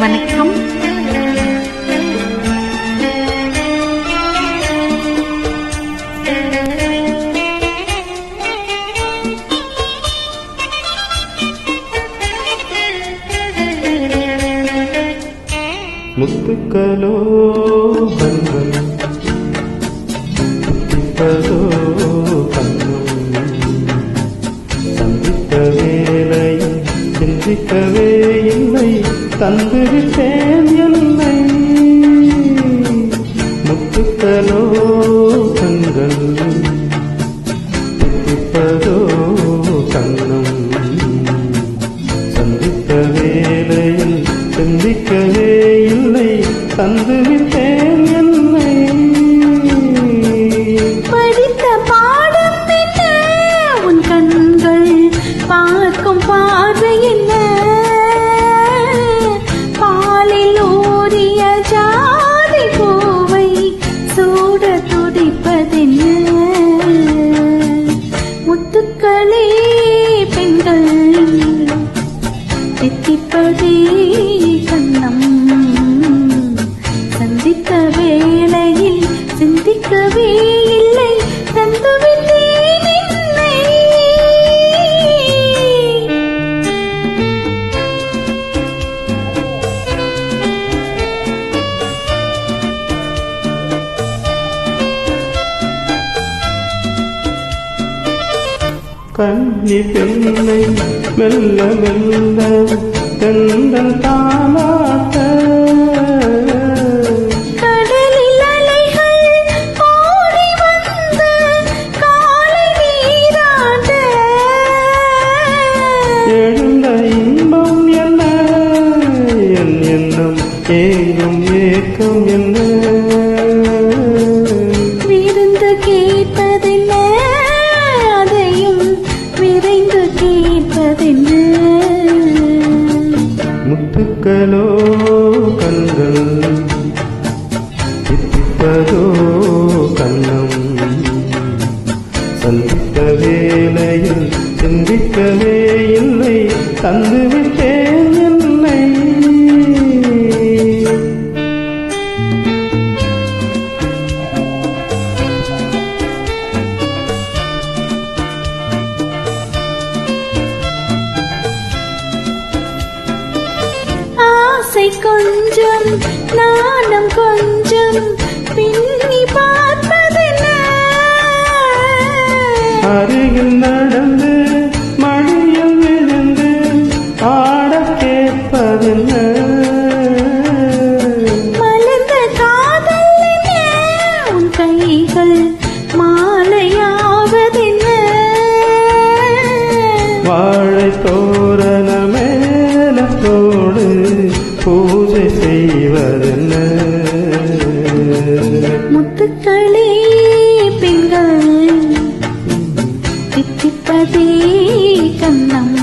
வணக்கம். முத்துக்களோ கண்கள் முத்திப்பதோ கண்ணும் சந்தித்த வேளையில் சிந்திக்கவே இல்லை தந்துவிட்டேன் என்னை. முத்துக்களோ கண்கள் முத்திப்பதோ கண்ணும் சந்தித்த வேளையில் சிந்திக்கவே இல்லை தந்துவிட்டேன் என்னை. படித்த பாடம் என்ன, உன் கண்கள் பார்க்கும் பார்வை என்ன, பாலில் ஊறிய ஜாதி பூவை சூட துடிப்பதென்ன. முத்துக்களே பெண்கள் தித்திப்பதே கண்ணம், சந்தித்த வேளையில் சிந்திக்கவே இல்லை தந்துவிட்டேன் என்னை. கண்ணி பெண்ணை மெல்ல மெல்ல தென்றல் தாலாட்ட, கடலில் அலைகள் ஓடி வந்து காலை நீராட, எழுந்த இன்பம் என்ன என் எண்ணம் ஏங்கும் ஏக்கம் என்ன. விருந்து கேட்பதென்ன, அதையும் விரைந்து கேட்பதென்ன. முத்துக்களோ கண்கள் தித்திப்பதோ கண்ணம் சந்தித்த வேளையில் சிந்திக்கவே இல்லை தந்துவிட்டேன் என்னை. ஆசை கொஞ்சம் நாணம் கொஞ்சம் பின்னி பார்ப்பதென்ன, அருகில் நடந்து மடியில் விழுந்து ஆட கேட்பதென்ன. மலர்ந்த காதல் என்ன, உன் கைகள் மாலையாவதென்ன. வாழை தோரண மேலத்தோடு பூஜை செய்வதென்ன. முத்துக்களே பெண்கள் தித்திப்பதே கண்ணம்,